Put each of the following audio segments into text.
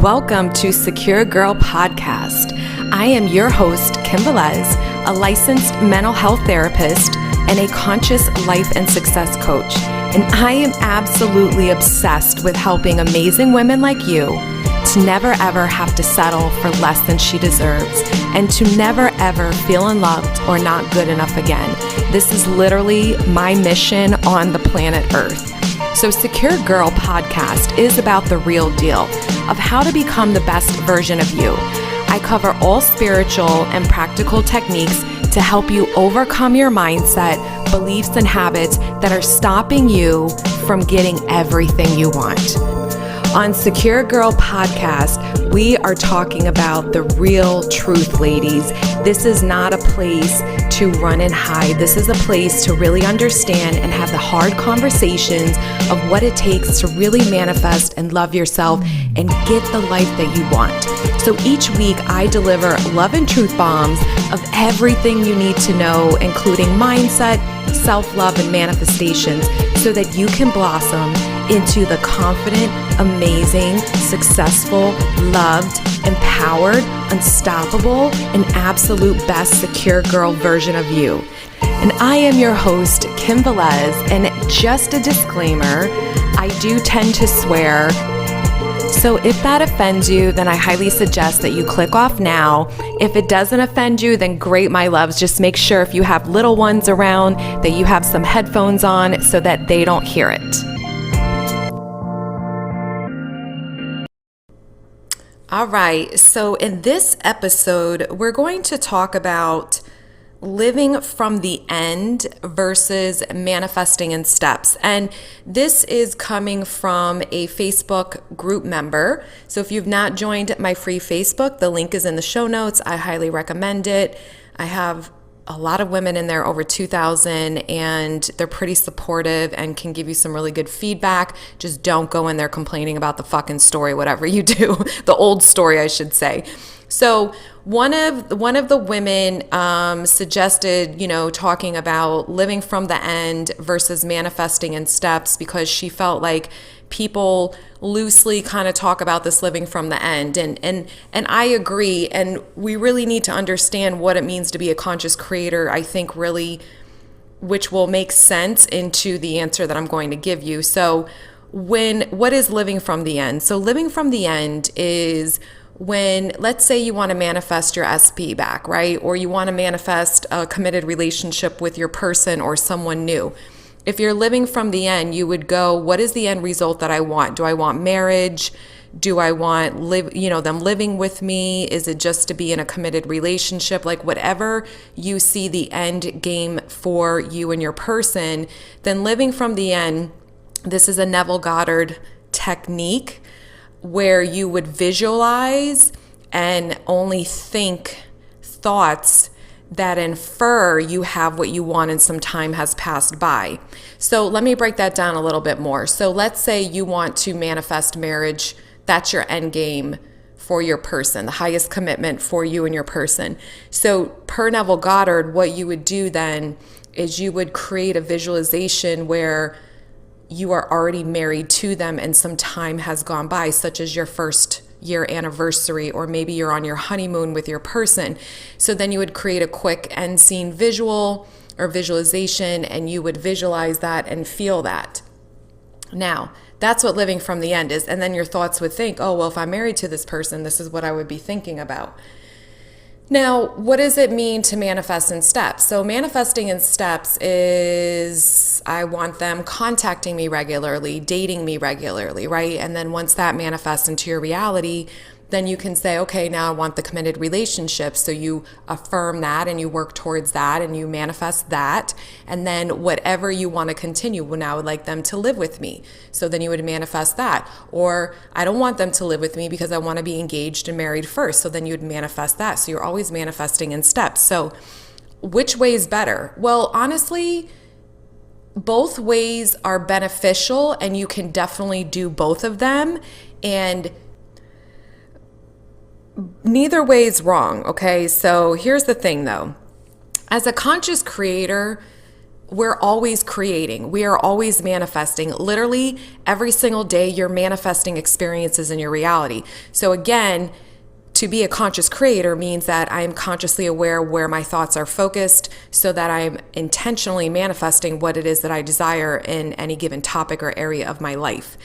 Welcome to Secure Girl Podcast. I am your host, Kim Velez, a licensed mental health therapist and a conscious life and success coach. And I am absolutely obsessed with helping amazing women like you to never ever have to settle for less than she deserves and to never ever feel unloved or not good enough again. This is literally my mission on the planet Earth. So Secure Girl Podcast is about the real deal of how to become the best version of you. I cover all spiritual and practical techniques to help you overcome your mindset, beliefs, and habits that are stopping you from getting everything you want. On Secure Girl Podcast, we are talking about the real truth, ladies. This is not a place to run and hide. This is a place to really understand and have the hard conversations of what it takes to really manifest and love yourself and get the life that you want. So each week I deliver love and truth bombs of everything you need to know, including mindset, self-love, and manifestations, so that you can blossom into the confident, amazing, successful, loved, empowered, unstoppable, and absolute best secure girl version of you. And I am your host, Kim Velez, and just a disclaimer, I do tend to swear. So if that offends you, then I highly suggest that you click off now. If it doesn't offend you, then great, my loves. Just make sure if you have little ones around that you have some headphones on so that they don't hear it. All right, so in this episode, we're going to talk about living from the end versus manifesting in steps. And this is coming from a Facebook group member. So if you've not joined my free Facebook, the link is in the show notes. I highly recommend it. I have a lot of women in there, over 2,000, and they're pretty supportive and can give you some really good feedback. Just don't go in there complaining about the fucking story, whatever you do, the old story, I should say. So one of the women suggested, talking about living from the end versus manifesting in steps, because she felt like people loosely kind of talk about this living from the end. And I agree. And we really need to understand what it means to be a conscious creator, I think, really, which will make sense into the answer that I'm going to give you. So what is living from the end? So living from the end is when, let's say you want to manifest your SP back, right? Or you want to manifest a committed relationship with your person or someone new. If you're living from the end, you would go, what is the end result that I want? Do I want marriage? Do I want them living with me? Is it just to be in a committed relationship? Like whatever you see the end game for you and your person, then living from the end, this is a Neville Goddard technique where you would visualize and only think thoughts that infer you have what you want and some time has passed by. So let me break that down a little bit more. So let's say you want to manifest marriage. That's your end game for your person, the highest commitment for you and your person. So per Neville Goddard, what you would do then is you would create a visualization where you are already married to them and some time has gone by, such as your first year anniversary, or maybe you're on your honeymoon with your person. So then you would create a quick end scene visual or visualization, and you would visualize that and feel that. Now, that's what living from the end is. And then your thoughts would think, oh, well, if I'm married to this person, this is what I would be thinking about. Now, what does it mean to manifest in steps? So manifesting in steps is I want them contacting me regularly, dating me regularly, right? And then once that manifests into your reality, then you can say, okay, now I want the committed relationship. So you affirm that and you work towards that and you manifest that. And then whatever you want to continue, well, now I would like them to live with me. So then you would manifest that. Or I don't want them to live with me because I want to be engaged and married first. So then you would manifest that. So you're always manifesting in steps. So which way is better? Well, honestly, both ways are beneficial and you can definitely do both of them. And neither way is wrong, okay? So here's the thing though. As a conscious creator, we're always creating. We are always manifesting. Literally every single day, you're manifesting experiences in your reality. So again, to be a conscious creator means that I'm consciously aware where my thoughts are focused so that I'm intentionally manifesting what it is that I desire in any given topic or area of my life.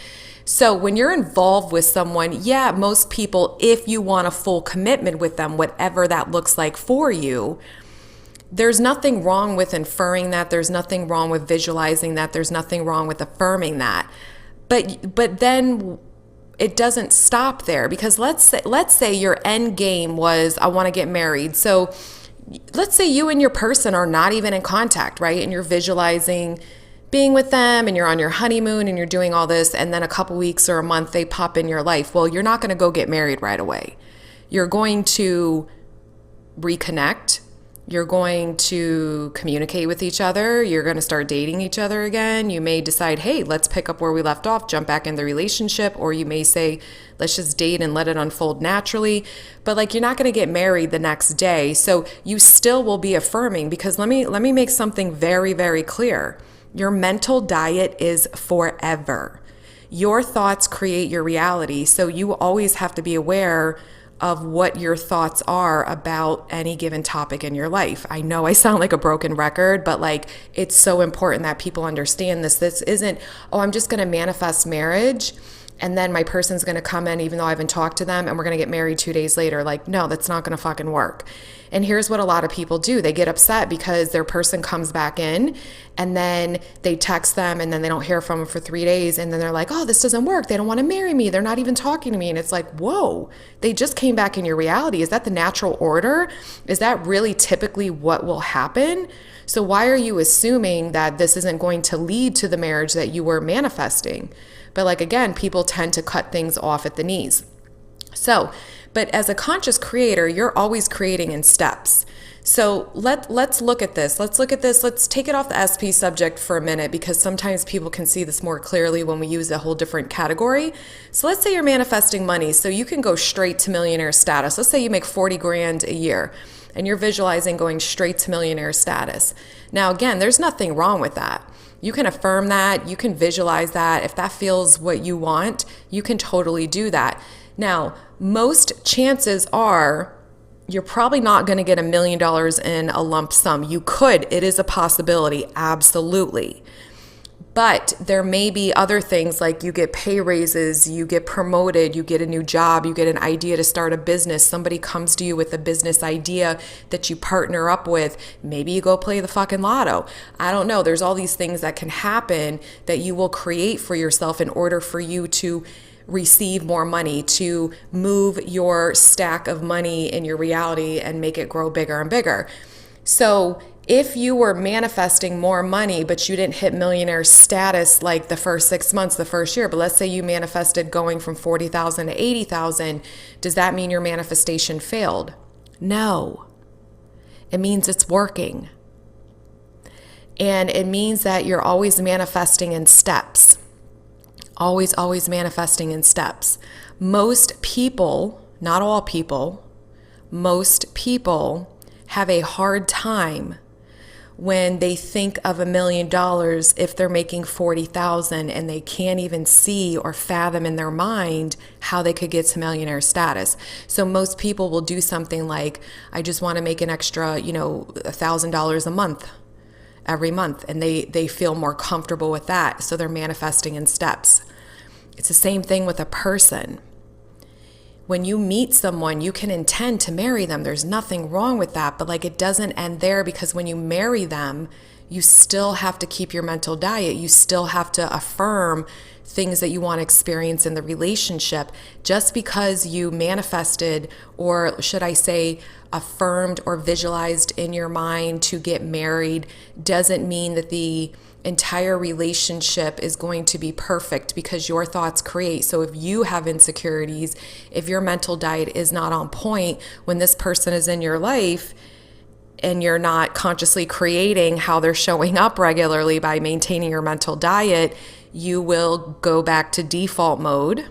So when you're involved with someone, yeah, most people, if you want a full commitment with them, whatever that looks like for you, there's nothing wrong with inferring that. There's nothing wrong with visualizing that. There's nothing wrong with affirming that. But then it doesn't stop there, because let's say your end game was, I want to get married. So let's say you and your person are not even in contact, right? And you're visualizing being with them and you're on your honeymoon and you're doing all this, and then a couple weeks or a month they pop in your life. Well, you're not going to go get married right away. You're going to reconnect. You're going to communicate with each other. You're going to start dating each other again. You may decide, hey, let's pick up where we left off, jump back in the relationship. Or you may say, let's just date and let it unfold naturally. But like, you're not going to get married the next day. So you still will be affirming, because let me make something very, very clear. Your mental diet is forever. Your thoughts create your reality. So you always have to be aware of what your thoughts are about any given topic in your life. I know I sound like a broken record, but like, it's so important that people understand this. This isn't, oh, I'm just going to manifest marriage and then my person's going to come in even though I haven't talked to them and we're going to get married 2 days later. Like, no, that's not going to fucking work. And here's what a lot of people do. They get upset because their person comes back in and then they text them and then they don't hear from them for 3 days. And then they're like, oh, this doesn't work. They don't want to marry me. They're not even talking to me. And it's like, whoa, they just came back in your reality. Is that the natural order? Is that really typically what will happen? So why are you assuming that this isn't going to lead to the marriage that you were manifesting? But like, again, people tend to cut things off at the knees. So, but as a conscious creator, you're always creating in steps. So let's look at this. Let's take it off the SP subject for a minute, because sometimes people can see this more clearly when we use a whole different category. So let's say you're manifesting money. So you can go straight to millionaire status. Let's say you make 40 grand a year and you're visualizing going straight to millionaire status. Now, again, there's nothing wrong with that. You can affirm that. You can visualize that. If that feels what you want, you can totally do that. Now, most chances are you're probably not going to get $1 million in a lump sum. You could. It is a possibility. Absolutely. But there may be other things, like you get pay raises, you get promoted, you get a new job, you get an idea to start a business. Somebody comes to you with a business idea that you partner up with. Maybe you go play the fucking lotto. I don't know. There's all these things that can happen that you will create for yourself in order for you to receive more money, to move your stack of money in your reality and make it grow bigger and bigger. So if you were manifesting more money, but you didn't hit millionaire status like the first 6 months, the first year, but let's say you manifested going from 40,000 to 80,000, does that mean your manifestation failed? No. It means it's working. And it means that you're always manifesting in steps. Always manifesting in steps. Most people, not all people, most people have a hard time when they think of $1 million if they're making 40,000 and they can't even see or fathom in their mind how they could get to millionaire status. So most people will do something like, I just want to make an extra, $1,000 a month every month, and they feel more comfortable with that. So they're manifesting in steps. It's the same thing with a person. When you meet someone, you can intend to marry them. There's nothing wrong with that, but like, it doesn't end there, because when you marry them, you still have to keep your mental diet. You still have to affirm things that you want to experience in the relationship. Just because you manifested, or should I say affirmed or visualized in your mind to get married, doesn't mean that the entire relationship is going to be perfect, because your thoughts create. So if you have insecurities, if your mental diet is not on point when this person is in your life, and you're not consciously creating how they're showing up regularly by maintaining your mental diet, you will go back to default mode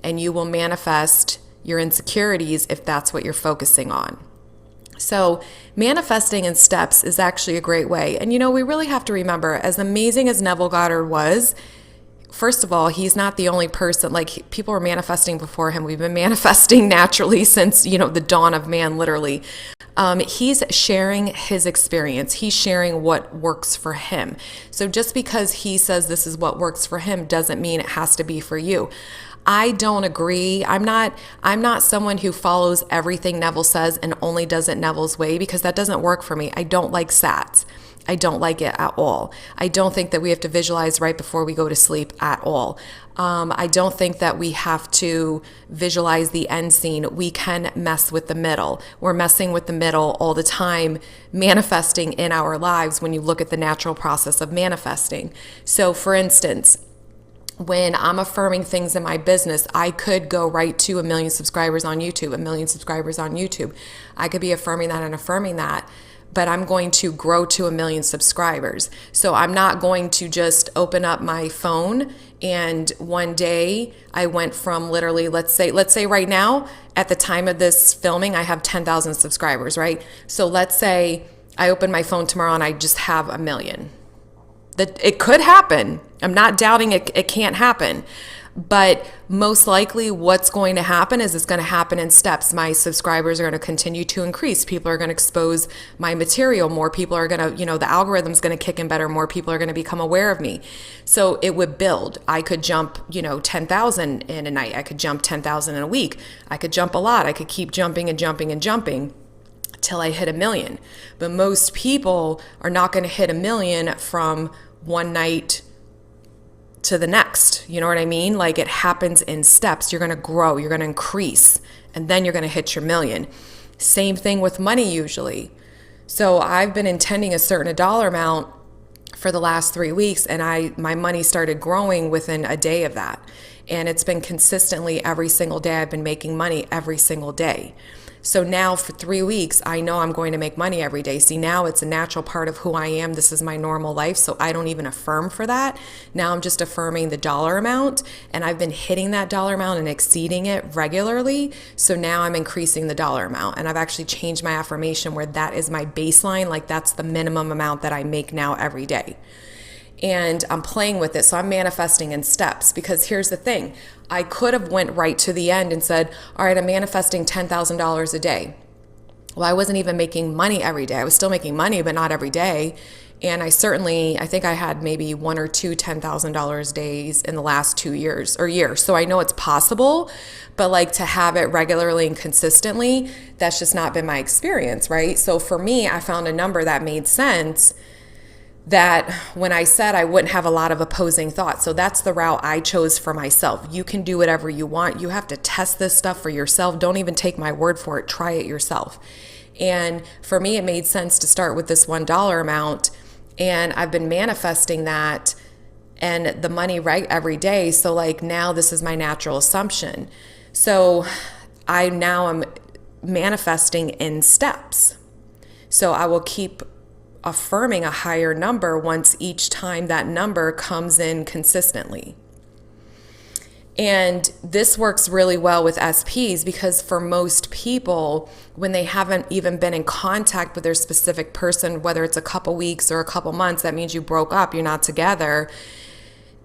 and you will manifest your insecurities if that's what you're focusing on. So manifesting in steps is actually a great way. And we really have to remember, as amazing as Neville Goddard was, first of all, he's not the only person. Like, people were manifesting before him. We've been manifesting naturally since, the dawn of man, literally. He's sharing his experience. He's sharing what works for him. So just because he says this is what works for him doesn't mean it has to be for you. I don't agree. I'm not someone who follows everything Neville says and only does it Neville's way, because that doesn't work for me. I don't like SATs. I don't like it at all. I don't think that we have to visualize right before we go to sleep at all. I don't think that we have to visualize the end scene. We can mess with the middle. We're messing with the middle all the time, manifesting in our lives when you look at the natural process of manifesting. So for instance, when I'm affirming things in my business, I could go right to 1 million subscribers on YouTube, 1 million subscribers on YouTube. I could be affirming that and affirming that, but I'm going to grow to 1 million subscribers. So I'm not going to just open up my phone and one day I went from literally, let's say right now, at the time of this filming, I have 10,000 subscribers, right? So let's say I open my phone tomorrow and I just have 1 million. That it could happen. I'm not doubting it can't happen. But most likely what's going to happen is it's going to happen in steps. My subscribers are going to continue to increase. People are going to expose my material. More people are going to, the algorithm's going to kick in better. More people are going to become aware of me. So it would build. I could jump, 10,000 in a night. I could jump 10,000 in a week. I could jump a lot. I could keep jumping and jumping and jumping till I hit 1 million. But most people are not going to hit 1 million from one night to the next. You know what I mean? Like, it happens in steps. You're going to grow, you're going to increase, and then you're going to hit your 1 million. Same thing with money usually. So I've been intending a certain dollar amount for the last 3 weeks, and my money started growing within a day of that. And it's been consistently every single day. I've been making money every single day. So now for 3 weeks, I know I'm going to make money every day. See, now it's a natural part of who I am. This is my normal life. So I don't even affirm for that. Now I'm just affirming the dollar amount, and I've been hitting that dollar amount and exceeding it regularly. So now I'm increasing the dollar amount, and I've actually changed my affirmation where that is my baseline. Like, that's the minimum amount that I make now every day. And I'm playing with it. So I'm manifesting in steps, because here's the thing. I could have went right to the end and said, all right, I'm manifesting $10,000 a day. Well, I wasn't even making money every day. I was still making money, but not every day. And I think I had maybe 1 or 2 $10,000 days in the last 2 years or year. So I know it's possible, but like, to have it regularly and consistently, that's just not been my experience, right? So for me, I found a number that made sense, that when I said I wouldn't have a lot of opposing thoughts. So that's the route I chose for myself. You can do whatever you want. You have to test this stuff for yourself. Don't even take my word for it. Try it yourself. And for me, it made sense to start with this $1 amount. And I've been manifesting that and the money right every day. So like, now this is my natural assumption. So I now am manifesting in steps. So I will keep affirming a higher number once each time that number comes in consistently. And this works really well with SPs, because for most people, when they haven't even been in contact with their specific person, whether it's a couple weeks or a couple months, that means you broke up, you're not together,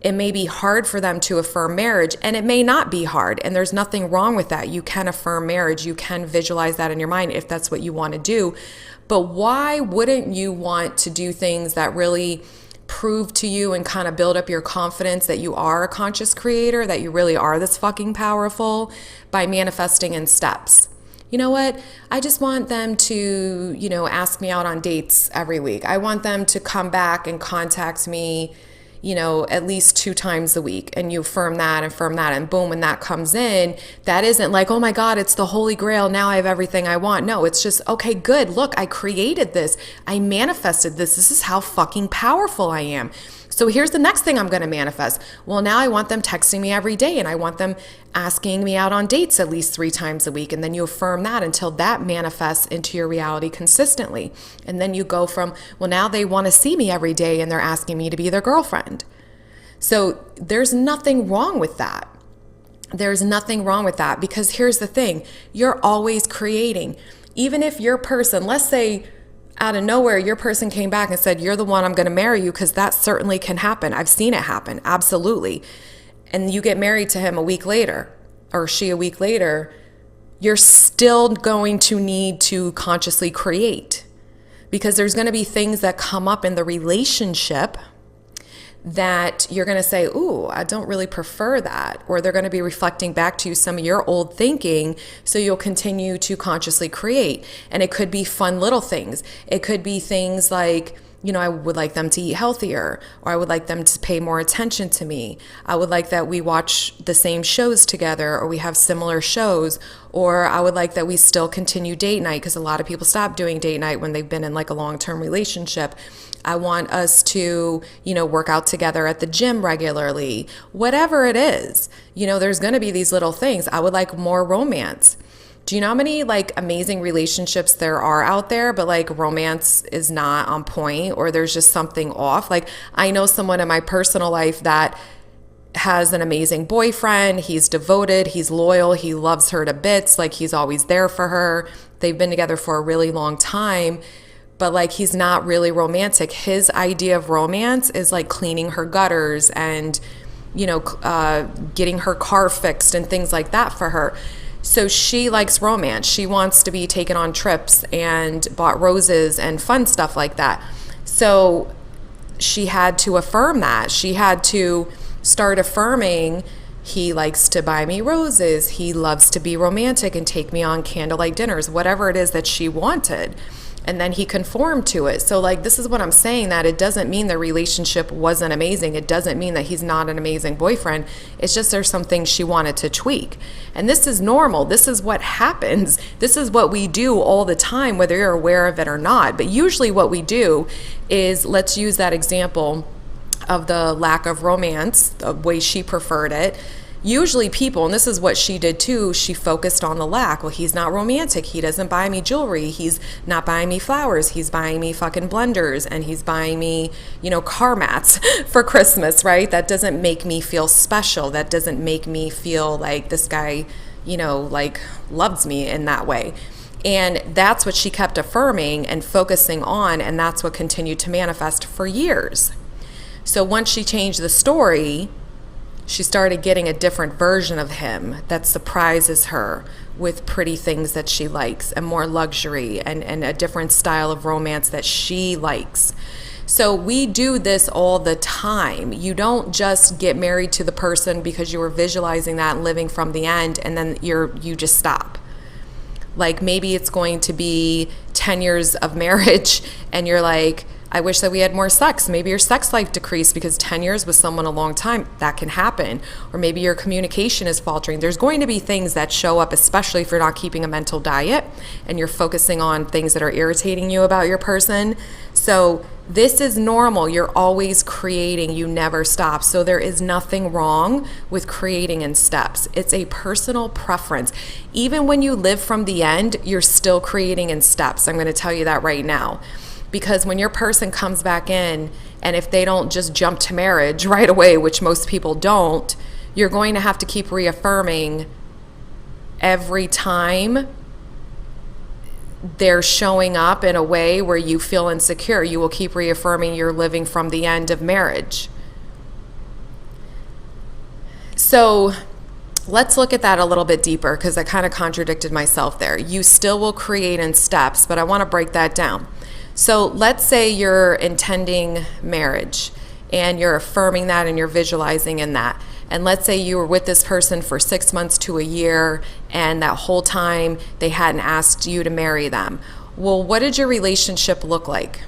it may be hard for them to affirm marriage, and it may not be hard, and there's nothing wrong with that. You can affirm marriage. You can visualize that in your mind if that's what you want to do. But why wouldn't you want to do things that really prove to you and kind of build up your confidence that you are a conscious creator, that you really are this fucking powerful, by manifesting in steps? You know what? I just want them to, ask me out on dates every week. I want them to come back and contact me, at least 2 times a week. And you affirm that, and boom, when that comes in, that isn't like, oh my God, it's the holy grail, now I have everything I want. No, it's just, okay, good, look, I created this, I manifested this is how fucking powerful I am. So here's the next thing I'm going to manifest. Well, now I want them texting me every day, and I want them asking me out on dates at least 3 times a week. And then you affirm that until that manifests into your reality consistently. And then you go from, well, now they want to see me every day and they're asking me to be their girlfriend. So there's nothing wrong with that. There's nothing wrong with that, because here's the thing. You're always creating. Even if your person, let's say out of nowhere, your person came back and said, you're the one, I'm going to marry you, because that certainly can happen. I've seen it happen. Absolutely. And you get married to him a week later, or she a week later, you're still going to need to consciously create, because there's going to be things that come up in the relationship that you're going to say, ooh, I don't really prefer that. Or they're going to be reflecting back to you some of your old thinking. So you'll continue to consciously create. And it could be fun little things. It could be things like, I would like them to eat healthier, or I would like them to pay more attention to me. I would like that we watch the same shows together, or we have similar shows, or I would like that we still continue date night, because a lot of people stop doing date night when they've been in like a long-term relationship. I want us to, work out together at the gym regularly. Whatever it is, there's going to be these little things. I would like more romance. Do you know how many like amazing relationships there are out there, but like romance is not on point, or there's just something off? Like, I know someone in my personal life that has an amazing boyfriend. He's devoted, he's loyal, he loves her to bits. Like, he's always there for her. They've been together for a really long time, but like, he's not really romantic. His idea of romance is like cleaning her gutters and, getting her car fixed and things like that for her. So she likes romance. She wants to be taken on trips and bought roses and fun stuff like that. So she had to affirm that. She had to start affirming, he likes to buy me roses. He loves to be romantic and take me on candlelight dinners, whatever it is that she wanted. And then he conformed to it. So like, this is what I'm saying, that it doesn't mean the relationship wasn't amazing. It doesn't mean that he's not an amazing boyfriend. It's just there's some things she wanted to tweak. And this is normal. This is what happens. This is what we do all the time, whether you're aware of it or not. But usually what we do is, let's use that example of the lack of romance, the way she preferred it. Usually people, and this is what she did too, she focused on the lack. Well, he's not romantic. He doesn't buy me jewelry. He's not buying me flowers. He's buying me fucking blenders, and he's buying me, car mats for Christmas, right? That doesn't make me feel special. That doesn't make me feel like this guy, like loves me in that way. And that's what she kept affirming and focusing on, and that's what continued to manifest for years. So once she changed the story, she started getting a different version of him that surprises her with pretty things that she likes, and more luxury, and a different style of romance that she likes. So we do this all the time. You don't just get married to the person because you were visualizing that and living from the end, and then you just stop. Like, maybe it's going to be 10 years of marriage and you're like, I wish that we had more sex. Maybe your sex life decreased because 10 years with someone a long time. That can happen. Or maybe your communication is faltering. There's going to be things that show up, especially if you're not keeping a mental diet and you're focusing on things that are irritating you about your person. So this is normal. You're always creating. You never stop. So there is nothing wrong with creating in steps. It's a personal preference. Even when you live from the end, you're still creating in steps. I'm going to tell you that right now. Because when your person comes back in, and if they don't just jump to marriage right away, which most people don't, you're going to have to keep reaffirming every time they're showing up in a way where you feel insecure. You will keep reaffirming you're living from the end of marriage. So let's look at that a little bit deeper, because I kind of contradicted myself there. You still will create in steps, but I want to break that down. So let's say you're intending marriage and you're affirming that and you're visualizing in that. And let's say you were with this person for 6 months to a year, and that whole time they hadn't asked you to marry them. Well, what did your relationship look like?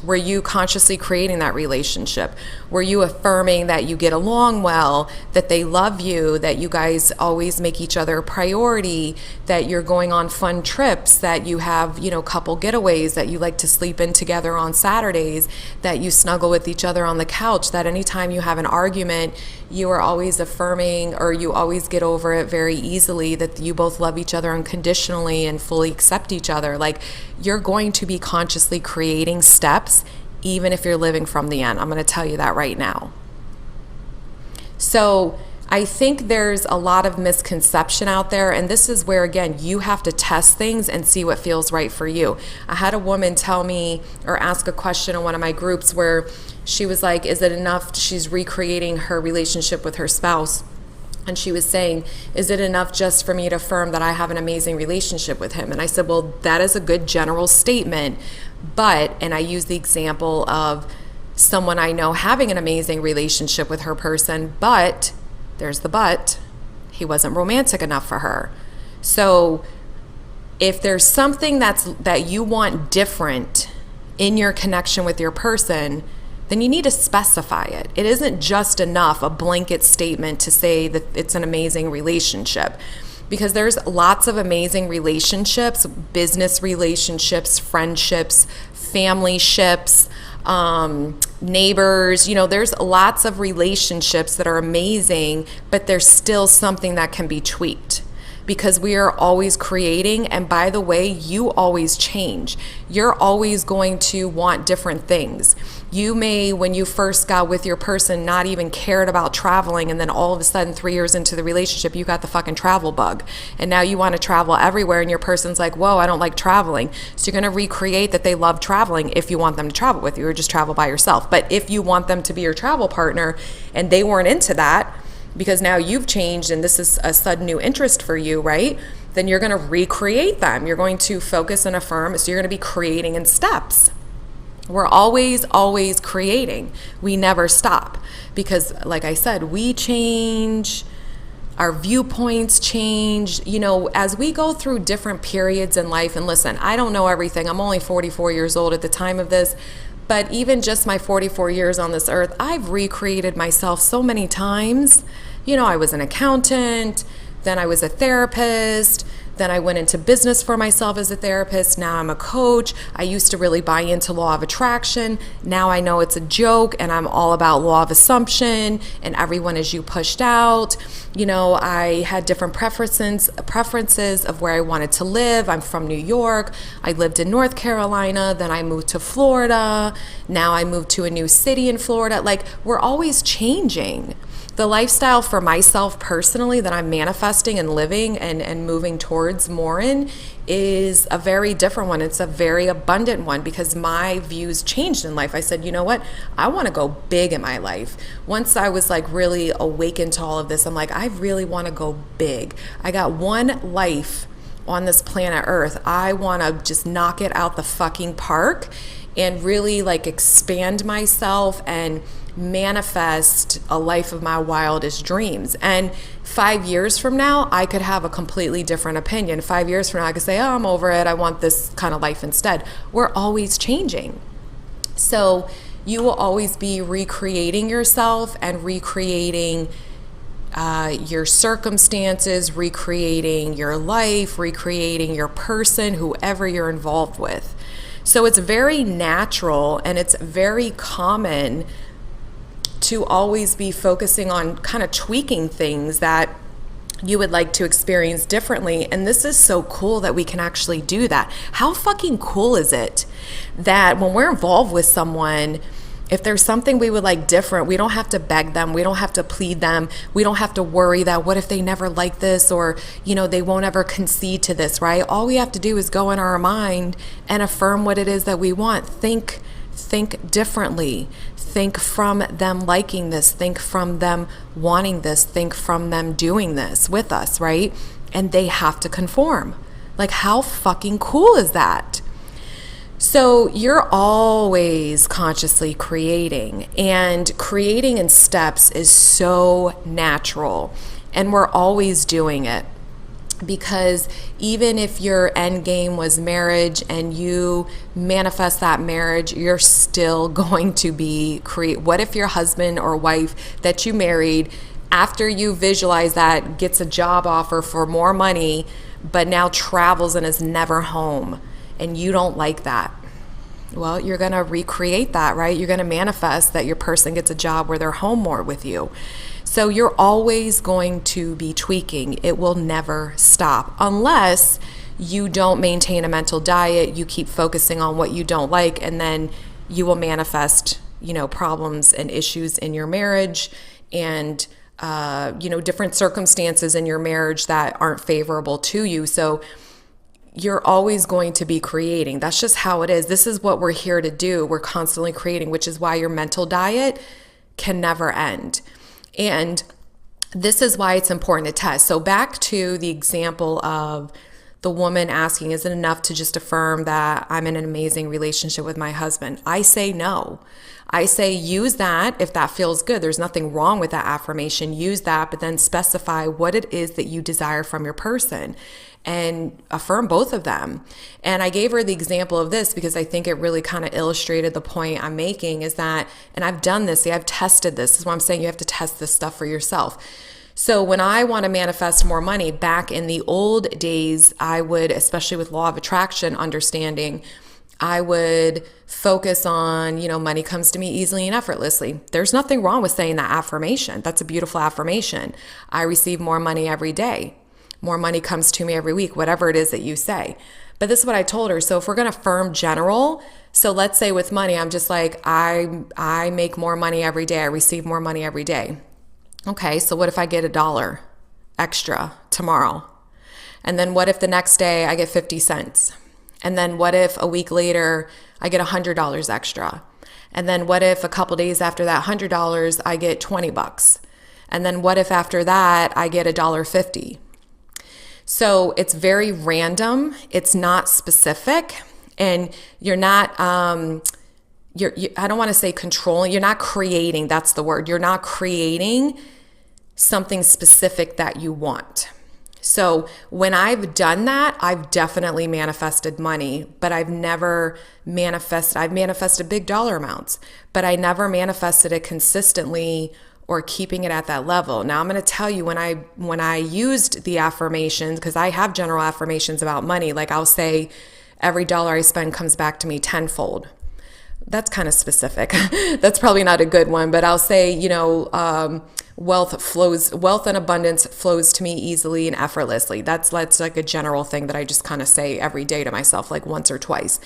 Were you consciously creating that relationship? Were you affirming that you get along well, that they love you, that you guys always make each other a priority, that you're going on fun trips, that you have, couple getaways, that you like to sleep in together on Saturdays, that you snuggle with each other on the couch, that anytime you have an argument, you are always affirming, or you always get over it very easily, that you both love each other unconditionally and fully accept each other. Like, you're going to be consciously creating steps, even if you're living from the end. I'm going to tell you that right now. So I think there's a lot of misconception out there, and this is where, again, you have to test things and see what feels right for you. I had a woman tell me or ask a question in one of my groups where she was like, is it enough? She's recreating her relationship with her spouse. And she was saying, is it enough just for me to affirm that I have an amazing relationship with him? And I said, well, that is a good general statement. But, and I used the example of someone I know having an amazing relationship with her person, but there's the but, he wasn't romantic enough for her. So if there's something that you want different in your connection with your person, then you need to specify it. It isn't just enough, a blanket statement to say that it's an amazing relationship, because there's lots of amazing relationships, business relationships, friendships, family ships, neighbors, there's lots of relationships that are amazing, but there's still something that can be tweaked. Because we are always creating, and by the way, you always change. You're always going to want different things. You may, when you first got with your person, not even cared about traveling, and then all of a sudden 3 years into the relationship, you got the fucking travel bug. And now you want to travel everywhere, and your person's like, whoa, I don't like traveling. So you're going to recreate that they love traveling if you want them to travel with you, or just travel by yourself. But if you want them to be your travel partner and they weren't into that, because now you've changed and this is a sudden new interest for you, right? Then you're going to recreate them. You're going to focus and affirm. So you're going to be creating in steps. We're always creating. We never stop, because like I said, we change, our viewpoints change, as we go through different periods in life. And listen, I don't know everything. I'm only 44 years old at the time of this. But even just my 44 years on this earth, I've recreated myself so many times. I was an accountant, then I was a therapist, then I went into business for myself as a therapist. Now I'm a coach. I used to really buy into law of attraction. Now I know it's a joke, and I'm all about law of assumption and everyone is you pushed out. I had different preferences of where I wanted to live. I'm from New York. I lived in North Carolina. Then I moved to Florida. Now I moved to a new city in Florida. Like, we're always changing. The lifestyle for myself personally that I'm manifesting and living and moving towards more in is a very different one. It's a very abundant one, because my views changed in life. I said, you know what? I want to go big in my life. Once I was like really awakened to all of this, I'm like, I really want to go big. I got one life on this planet Earth. I want to just knock it out the fucking park and really like expand myself and manifest a life of my wildest dreams. And 5 years from now, I could have a completely different opinion. 5 years from now, I could say, oh, I'm over it. I want this kind of life instead. We're always changing. So you will always be recreating yourself and recreating your circumstances, recreating your life, recreating your person, whoever you're involved with. So it's very natural and it's very common to always be focusing on kind of tweaking things that you would like to experience differently. And this is so cool that we can actually do that. How fucking cool is it that when we're involved with someone, if there's something we would like different, we don't have to beg them. We don't have to plead them. We don't have to worry that what if they never like this, or, they won't ever concede to this, right? All we have to do is go in our mind and affirm what it is that we want. Think differently. Think from them liking this. Think from them wanting this. Think from them doing this with us, right? And they have to conform. Like, how fucking cool is that? So you're always consciously creating, and creating in steps is so natural, and we're always doing it. Because even if your end game was marriage and you manifest that marriage, you're still going to be What if your husband or wife that you married, after you visualize that, gets a job offer for more money, but now travels and is never home, and you don't like that? Well, you're going to recreate that, right? You're going to manifest that your person gets a job where they're home more with you. So you're always going to be tweaking. It will never stop unless you don't maintain a mental diet. You keep focusing on what you don't like, and then you will manifest, problems and issues in your marriage and different circumstances in your marriage that aren't favorable to you. So you're always going to be creating. That's just how it is. This is what we're here to do. We're constantly creating, which is why your mental diet can never end. And this is why it's important to test. So back to the example of the woman asking, is it enough to just affirm that I'm in an amazing relationship with my husband? I say no. I say use that if that feels good. There's nothing wrong with that affirmation. Use that, but then specify what it is that you desire from your person and affirm both of them. And I gave her the example of this because I think it really kind of illustrated the point I'm making is that, and I've done this, I've tested this. This is why I'm saying you have to test this stuff for yourself. So when I want to manifest more money, back in the old days, I would, especially with law of attraction understanding, I would focus on, money comes to me easily and effortlessly. There's nothing wrong with saying that affirmation. That's a beautiful affirmation. I receive more money every day. More money comes to me every week, whatever it is that you say. But this is what I told her. So if we're going to affirm general, so let's say with money, I'm just like, I make more money every day. I receive more money every day. Okay, so what if I get $1 extra tomorrow? And then what if the next day I get 50 cents? And then what if a week later I get $100 extra? And then what if a couple days after that $100 I get $20? And then what if after that I get $1.50? So it's very random. It's not specific, and you're not. I don't want to say controlling. You're not creating. That's the word. You're not creating something specific that you want. So when I've done that, I've definitely manifested money, but I've manifested big dollar amounts, but I never manifested it consistently or keeping it at that level. Now I'm going to tell you when I used the affirmations, because I have general affirmations about money, like I'll say every dollar I spend comes back to me tenfold. That's kind of specific. That's probably not a good one, but I'll say, wealth and abundance flows to me easily and effortlessly. That's like a general thing that I just kind of say every day to myself, like once or twice.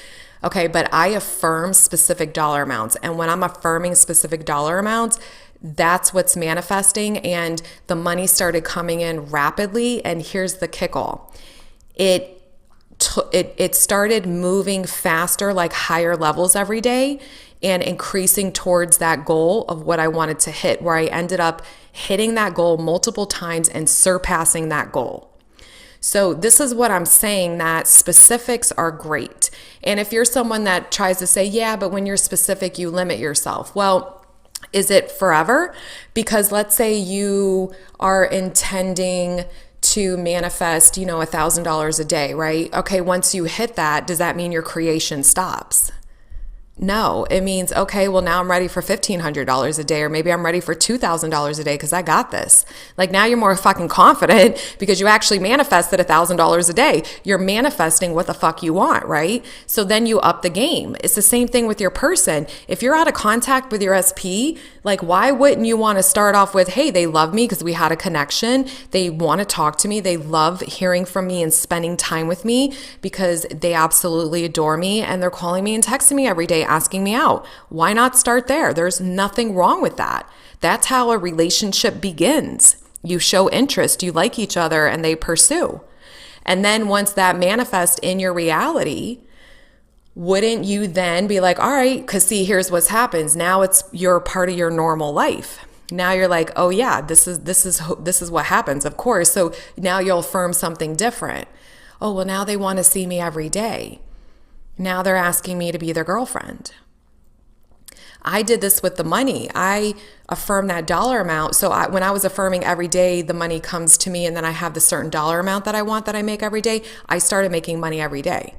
Okay, but I affirm specific dollar amounts. And when I'm affirming specific dollar amounts, that's what's manifesting, and the money started coming in rapidly. And here's the kick-all. It started moving faster, like higher levels every day, and increasing towards that goal of what I wanted to hit, where I ended up hitting that goal multiple times and surpassing that goal. So this is what I'm saying, that specifics are great. And if you're someone that tries to say, yeah, but when you're specific, you limit yourself. Well, is it forever? Because let's say you are intending to manifest, $1,000 a day, right? Okay, once you hit that, does that mean your creation stops? No, it means, okay, well now I'm ready for $1,500 a day, or maybe I'm ready for $2,000 a day because I got this. Like now you're more fucking confident because you actually manifested $1,000 a day. You're manifesting what the fuck you want, right? So then you up the game. It's the same thing with your person. If you're out of contact with your SP, like why wouldn't you want to start off with, hey, they love me because we had a connection. They want to talk to me. They love hearing from me and spending time with me because they absolutely adore me, and they're calling me and texting me every day asking me out. Why not start there? There's nothing wrong with that. That's how a relationship begins. You show interest, you like each other, and they pursue. And then once that manifests in your reality, wouldn't you then be like, all right, because see, here's what happens. Now you're part of your normal life. Now you're like, oh yeah, this is what happens, of course. So now you'll affirm something different. Oh, well, now they want to see me every day. Now they're asking me to be their girlfriend. I did this with the money. I affirmed that dollar amount. So when I was affirming every day, the money comes to me, and then I have the certain dollar amount that I want that I make every day, I started making money every day.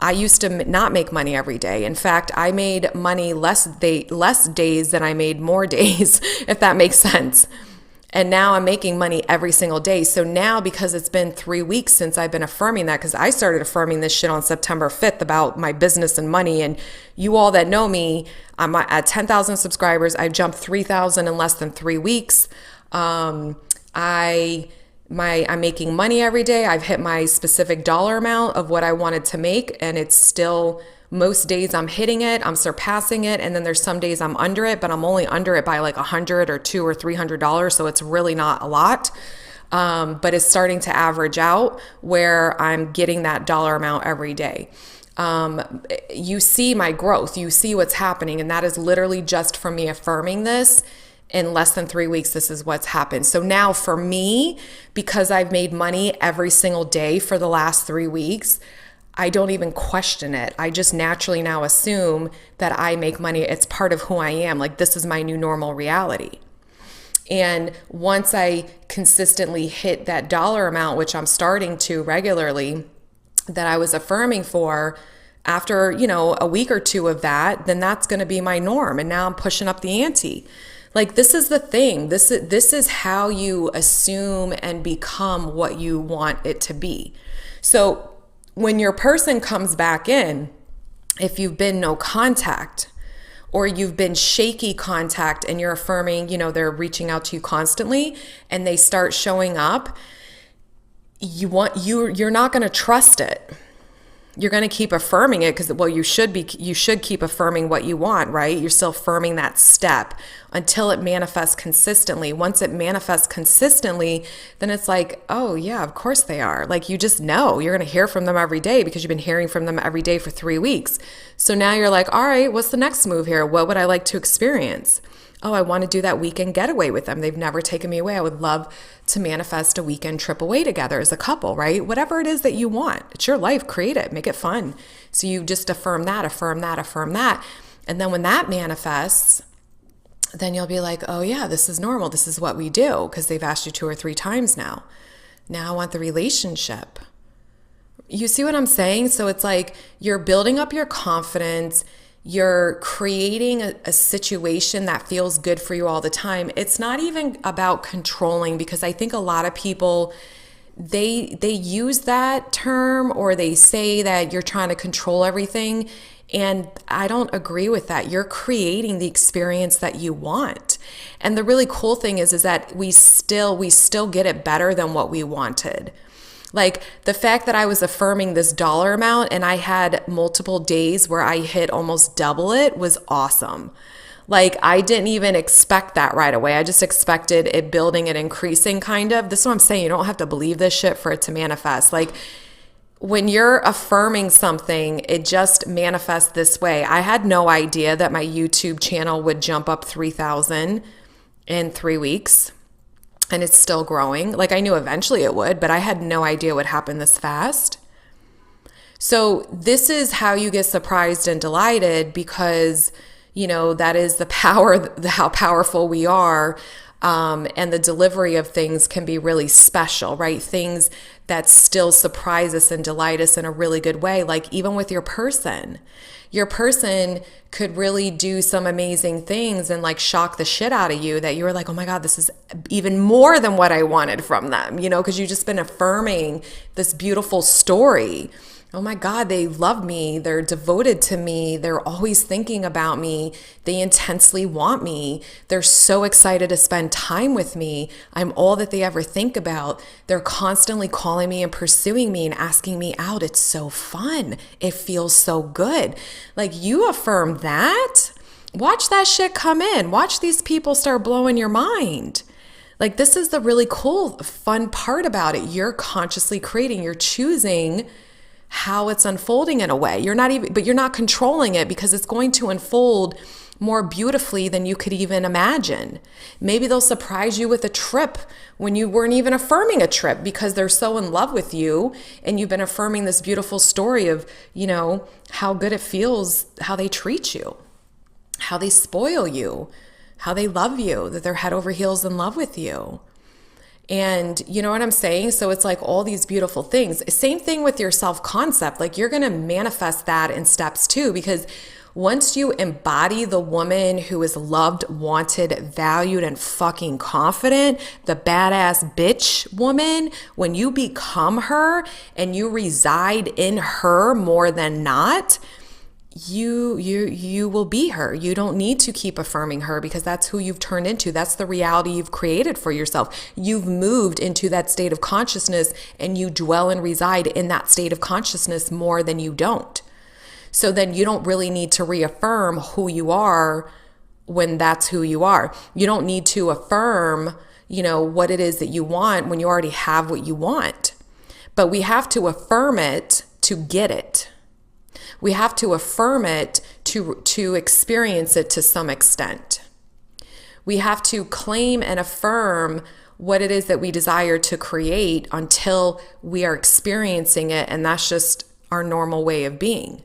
I used to not make money every day. In fact, I made money less days than I made more days, if that makes sense. And now I'm making money every single day. So now, because it's been 3 weeks since I've been affirming that, because I started affirming this shit on September 5th about my business and money. And you all that know me, I'm at 10,000 subscribers. I've jumped 3,000 in less than 3 weeks. I'm making money every day. I've hit my specific dollar amount of what I wanted to make, and it's still Most days I'm hitting it, I'm surpassing it, and then there's some days I'm under it, but I'm only under it by like $100 or $200 or $300, so it's really not a lot. But it's starting to average out where I'm getting that dollar amount every day. You see my growth, you see what's happening, and that is literally just from me affirming this. In less than 3 weeks, this is what's happened. So now for me, because I've made money every single day for the last 3 weeks, I don't even question it. I just naturally now assume that I make money. It's part of who I am. Like, this is my new normal reality. And once I consistently hit that dollar amount, which I'm starting to regularly, that I was affirming for, after, a week or two of that, then that's going to be my norm. And now I'm pushing up the ante. Like, this is the thing. This is how you assume and become what you want it to be. So when your person comes back in, if you've been no contact or you've been shaky contact and you're affirming, they're reaching out to you constantly and they start showing up, you're not going to trust it. You're going to keep affirming it because, well, you should keep affirming what you want, right? You're still affirming that step until it manifests consistently. Once it manifests consistently, then it's like, oh yeah, of course they are. Like, you just know you're going to hear from them every day because you've been hearing from them every day for 3 weeks. So now you're like, all right, what's the next move here? What would I like to experience? Oh, I want to do that weekend getaway with them. They've never taken me away. I would love to manifest a weekend trip away together as a couple, right? Whatever it is that you want. It's your life. Create it. Make it fun. So you just affirm that, affirm that, affirm that. And then when that manifests, then you'll be like, oh yeah, this is normal. This is what we do because they've asked you 2 or 3 times now. Now I want the relationship. You see what I'm saying? So it's like you're building up your confidence. You're creating a situation that feels good for you all the time. It's not even about controlling, because I think a lot of people, they use that term, or they say that you're trying to control everything. And I don't agree with that. You're creating the experience that you want. And the really cool thing is that we still get it better than what we wanted. Like, the fact that I was affirming this dollar amount and I had multiple days where I hit almost double it was awesome. Like, I didn't even expect that right away. I just expected it building and increasing, kind of. This is what I'm saying. You don't have to believe this shit for it to manifest. Like, when you're affirming something, it just manifests this way. I had no idea that my YouTube channel would jump up 3,000 in 3 weeks. And it's still growing. Like, I knew eventually it would, but I had no idea it would happen this fast. So this is how you get surprised and delighted, because, that is the power, how powerful we are. And the delivery of things can be really special, right? Things that still surprise us and delight us in a really good way. Like, even with your person could really do some amazing things and like shock the shit out of you, that you were like, oh my God, this is even more than what I wanted from them, because you've just been affirming this beautiful story. Oh my God, they love me. They're devoted to me. They're always thinking about me. They intensely want me. They're so excited to spend time with me. I'm all that they ever think about. They're constantly calling me and pursuing me and asking me out. It's so fun. It feels so good. Like, you affirm that. Watch that shit come in. Watch these people start blowing your mind. Like, this is the really cool, fun part about it. You're consciously creating, you're choosing how it's unfolding in a way. You're not controlling it, because it's going to unfold more beautifully than you could even imagine. Maybe they'll surprise you with a trip when you weren't even affirming a trip, because they're so in love with you and you've been affirming this beautiful story of, how good it feels, how they treat you, how they spoil you, how they love you, that they're head over heels in love with you. And you know what I'm saying? So it's like all these beautiful things. Same thing with your self-concept. Like, you're going to manifest that in steps too, because once you embody the woman who is loved, wanted, valued, and fucking confident, the badass bitch woman, when you become her and you reside in her more than not, you will be her. You don't need to keep affirming her, because that's who you've turned into. That's the reality you've created for yourself. You've moved into that state of consciousness, and you dwell and reside in that state of consciousness more than you don't. So then you don't really need to reaffirm who you are when that's who you are. You don't need to affirm, what it is that you want when you already have what you want. But we have to affirm it to get it. We have to affirm it to experience it to some extent. We have to claim and affirm what it is that we desire to create until we are experiencing it, and that's just our normal way of being.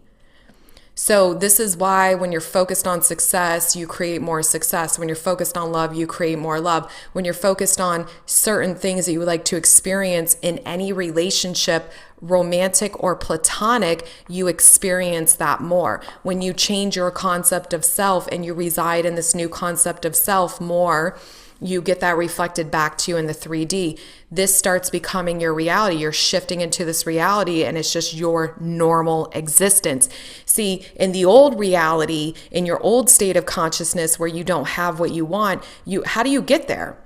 So this is why when you're focused on success, you create more success. When you're focused on love, you create more love. When you're focused on certain things that you would like to experience in any relationship, romantic or platonic, you experience that more. When you change your concept of self and you reside in this new concept of self more, you get that reflected back to you in the 3D. This starts becoming your reality. You're shifting into this reality and it's just your normal existence. See, in the old reality, in your old state of consciousness where you don't have what you want, how do you get there?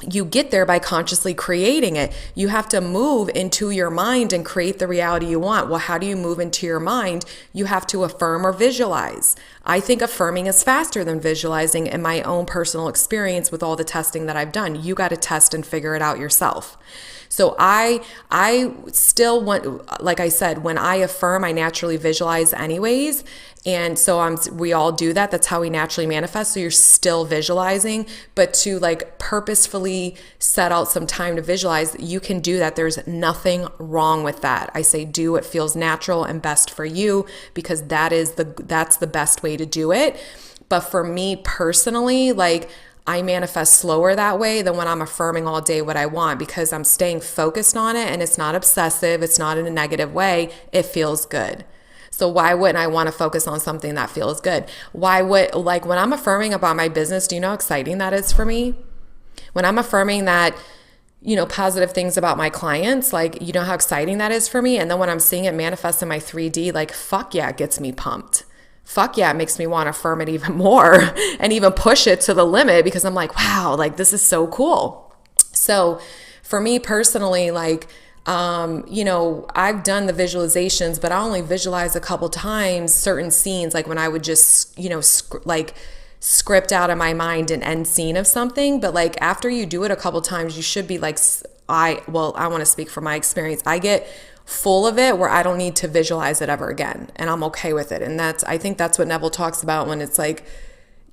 You get there by consciously creating it. You have to move into your mind and create the reality you want. Well, how do you move into your mind? You have to affirm or visualize. I think affirming is faster than visualizing in my own personal experience with all the testing that I've done. You got to test and figure it out yourself. So I still want, like I said, when I affirm, I naturally visualize anyways. And so we all do that. That's how we naturally manifest. So you're still visualizing, but to like purposefully set out some time to visualize, you can do that. There's nothing wrong with that. I say do what feels natural and best for you, because that's the best way to do it. But for me personally, like, I manifest slower that way than when I'm affirming all day what I want, because I'm staying focused on it and it's not obsessive. It's not in a negative way. It feels good. So why wouldn't I want to focus on something that feels good? Like when I'm affirming about my business, do you know how exciting that is for me? When I'm affirming that, positive things about my clients, like, you know how exciting that is for me? And then when I'm seeing it manifest in my 3D, like, fuck yeah, it gets me pumped. Fuck yeah, it makes me want to affirm it even more and even push it to the limit, because I'm like, wow, like, this is so cool. So for me personally, like, I've done the visualizations, but I only visualize a couple times certain scenes, like when I would just, script out in my mind an end scene of something. But like after you do it a couple times, you should be like, I want to speak from my experience. I get full of it where I don't need to visualize it ever again. And I'm okay with it. And I think that's what Neville talks about when it's like,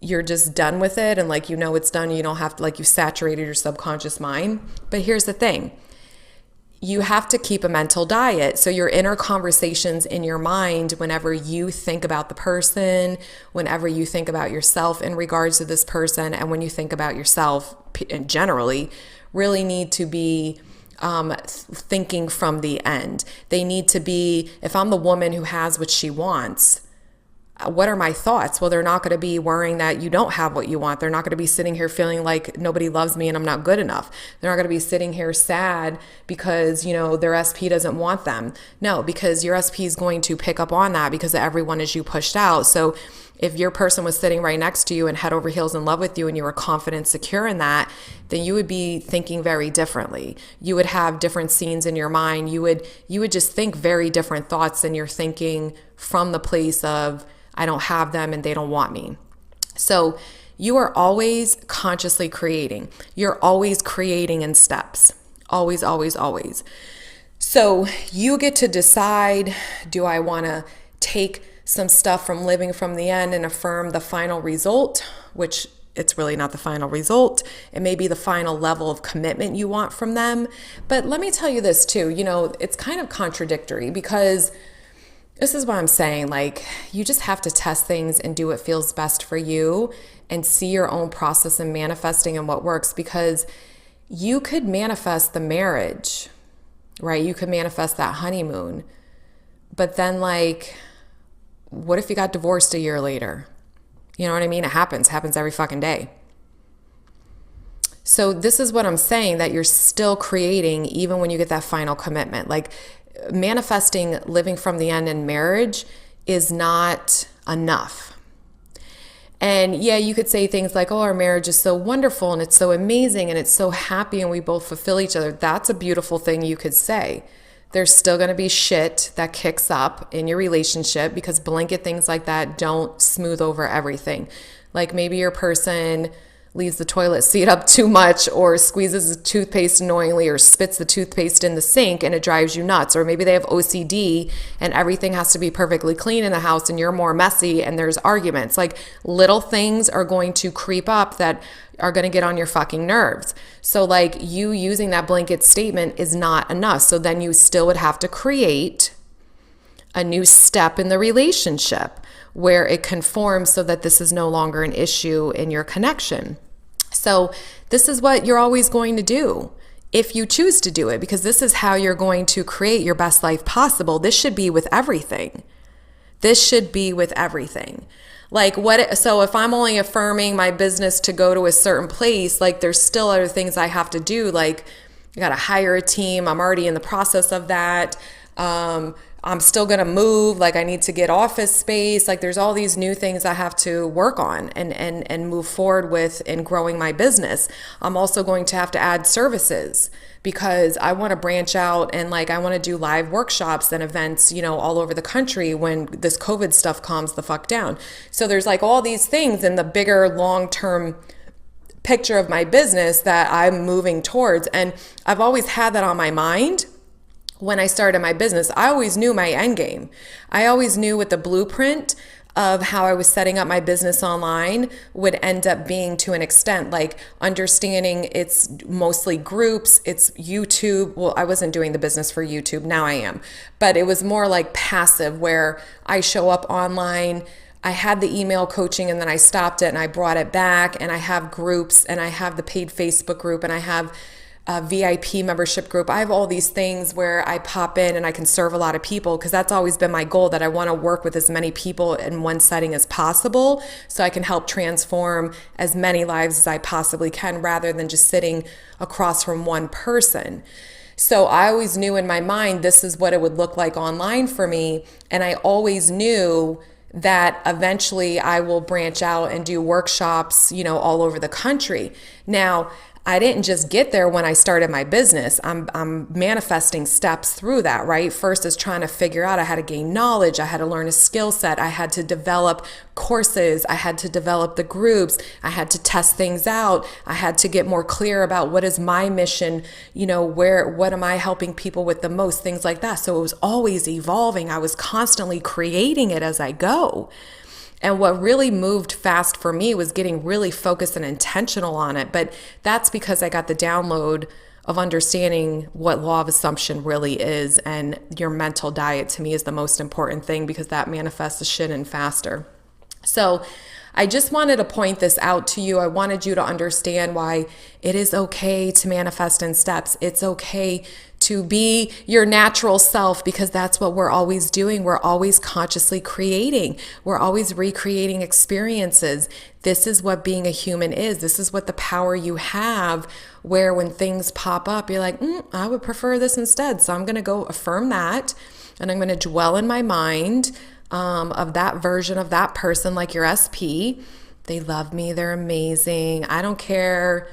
you're just done with it. And like, it's done. You don't have to, like, you saturated your subconscious mind. But here's the thing. You have to keep a mental diet. So your inner conversations in your mind, whenever you think about the person, whenever you think about yourself in regards to this person, and when you think about yourself generally, really need to be thinking from the end. They need to be, if I'm the woman who has what she wants, what are my thoughts? Well, they're not going to be worrying that you don't have what you want. They're not going to be sitting here feeling like nobody loves me and I'm not good enough. They're not going to be sitting here sad because, their SP doesn't want them. No, because your SP is going to pick up on that because everyone is you pushed out. So if your person was sitting right next to you and head over heels in love with you and you were confident, secure in that, then you would be thinking very differently. You would have different scenes in your mind. You would just think very different thoughts than you're thinking from the place of, I don't have them and they don't want me. So you are always consciously creating. You're always creating in steps. Always, always, always. So you get to decide, do I want to take some stuff from living from the end and affirm the final result, which it's really not the final result. It may be the final level of commitment you want from them. But let me tell you this too, it's kind of contradictory, because this is what I'm saying. Like, you just have to test things and do what feels best for you and see your own process in manifesting and what works, because you could manifest the marriage, right? You could manifest that honeymoon, but then like, what if you got divorced a year later? You know what I mean? It happens every fucking day. So this is what I'm saying, that you're still creating even when you get that final commitment. Like, manifesting living from the end in marriage is not enough. And yeah, you could say things like, oh, our marriage is so wonderful and it's so amazing and it's so happy and we both fulfill each other. That's a beautiful thing you could say. There's still going to be shit that kicks up in your relationship because blanket things like that don't smooth over everything. Like maybe your person leaves the toilet seat up too much or squeezes the toothpaste annoyingly or spits the toothpaste in the sink and it drives you nuts. Or maybe they have OCD and everything has to be perfectly clean in the house and you're more messy and there's arguments. Like little things are going to creep up that are going to get on your fucking nerves. So like you using that blanket statement is not enough. So then you still would have to create a new step in the relationship where it conforms so that this is no longer an issue in your connection. So this is what you're always going to do if you choose to do it, because this is how you're going to create your best life possible. This should be with everything. This should be with everything. Like so if I'm only affirming my business to go to a certain place, like there's still other things I have to do. Like I got to hire a team. I'm already in the process of that. I'm still going to move. Like I need to get office space. Like there's all these new things I have to work on and move forward with in growing my business. I'm also going to have to add services because I want to branch out and like I want to do live workshops and events, all over the country when this COVID stuff calms the fuck down. So there's like all these things in the bigger long-term picture of my business that I'm moving towards. And I've always had that on my mind. When I started my business, I always knew my end game. I always knew what the blueprint of how I was setting up my business online would end up being to an extent, like understanding it's mostly groups, it's YouTube. Well, I wasn't doing the business for YouTube, now I am. But it was more like passive where I show up online. I had the email coaching and then I stopped it and I brought it back, and I have groups and I have the paid Facebook group and I have a VIP membership group. I have all these things where I pop in and I can serve a lot of people because that's always been my goal, that I want to work with as many people in one setting as possible so I can help transform as many lives as I possibly can rather than just sitting across from one person. So I always knew in my mind this is what it would look like online for me, and I always knew that eventually I will branch out and do workshops, all over the country. Now, I didn't just get there when I started my business. I'm manifesting steps through that, right? First is trying to figure out I had to gain knowledge. I had to learn a skill set. I had to develop courses. I had to develop the groups. I had to test things out. I had to get more clear about what is my mission, what am I helping people with the most, things like that. So it was always evolving. I was constantly creating it as I go. And what really moved fast for me was getting really focused and intentional on it. But that's because I got the download of understanding what law of assumption really is. And your mental diet to me is the most important thing because that manifests the shit in faster. So I just wanted to point this out to you. I wanted you to understand why it is okay to manifest in steps. It's okay to be your natural self because that's what we're always doing. We're always consciously creating. We're always recreating experiences. This is what being a human is. This is what the power you have, where when things pop up, you're like, I would prefer this instead. So I'm going to go affirm that, and I'm going to dwell in my mind of that version of that person, like your SP. They love me. They're amazing. I don't care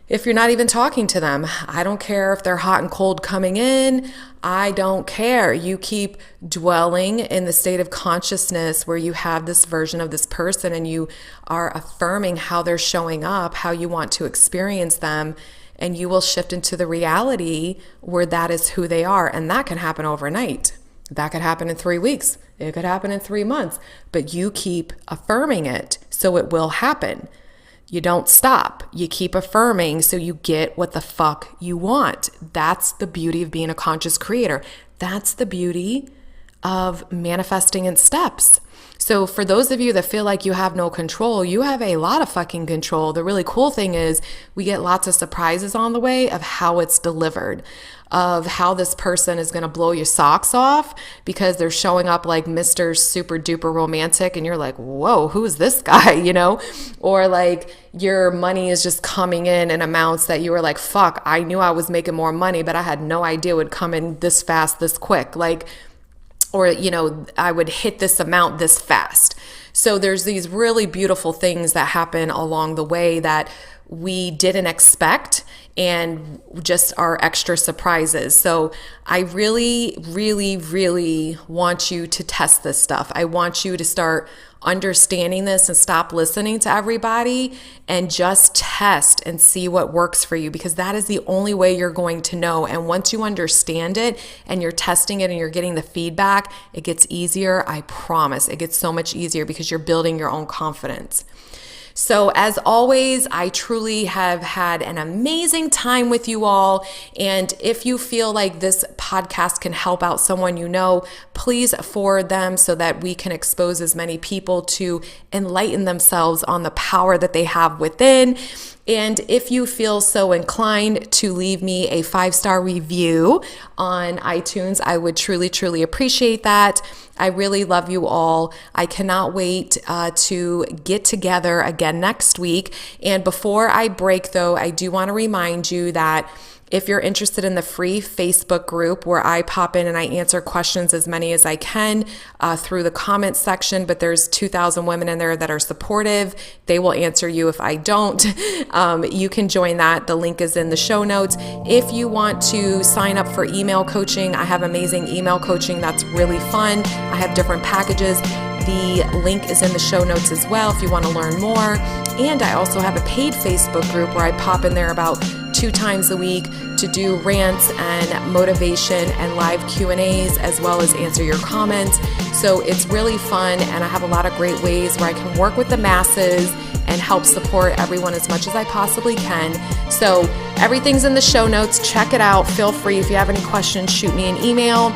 if you're not even talking to them. I don't care if they're hot and cold coming in. I don't care. You keep dwelling in the state of consciousness where you have this version of this person and you are affirming how they're showing up, how you want to experience them, and you will shift into the reality where that is who they are. And that can happen overnight. That could happen in 3 weeks. It could happen in 3 months, but you keep affirming it, so it will happen. You don't stop. You keep affirming so you get what the fuck you want. That's the beauty of being a conscious creator. That's the beauty of manifesting in steps. So for those of you that feel like you have no control, you have a lot of fucking control. The really cool thing is we get lots of surprises on the way of how it's delivered, of how this person is going to blow your socks off because they're showing up like Mr. Super Duper Romantic and you're like, whoa, who is this guy, Or like your money is just coming in amounts that you were like, fuck, I knew I was making more money, but I had no idea it would come in this fast, this quick. Or, I would hit this amount this fast. So there's these really beautiful things that happen along the way that we didn't expect and just are extra surprises. So I really, really, really want you to test this stuff. I want you to start understanding this and stop listening to everybody and just test and see what works for you, because that is the only way you're going to know. And once you understand it and you're testing it and you're getting the feedback, it gets easier. I promise. It gets so much easier because you're building your own confidence. So as always, I truly have had an amazing time with you all. And if you feel like this podcast can help out someone you know, please forward them so that we can expose as many people to enlighten themselves on the power that they have within. And if you feel so inclined to leave me a 5-star review on iTunes, I would truly, truly appreciate that. I really love you all. I cannot wait to get together again next week. And before I break, though, I do want to remind you that if you're interested in the free Facebook group where I pop in and I answer questions, as many as I can, through the comments section, but there's 2,000 women in there that are supportive. They will answer you if I don't. You can join that. The link is in the show notes. If you want to sign up for email coaching, I have amazing email coaching that's really fun. I have different packages. The link is in the show notes as well if you want to learn more. And I also have a paid Facebook group where I pop in there about 2 times a week to do rants and motivation and live Q&As, as well as answer your comments. So it's really fun, and I have a lot of great ways where I can work with the masses and help support everyone as much as I possibly can. So everything's in the show notes. Check it out. Feel free. If you have any questions, shoot me an email.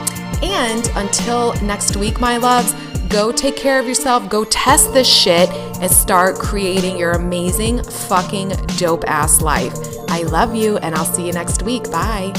And until next week, my loves, go take care of yourself, go test this shit, and start creating your amazing fucking dope ass life. I love you, and I'll see you next week. Bye.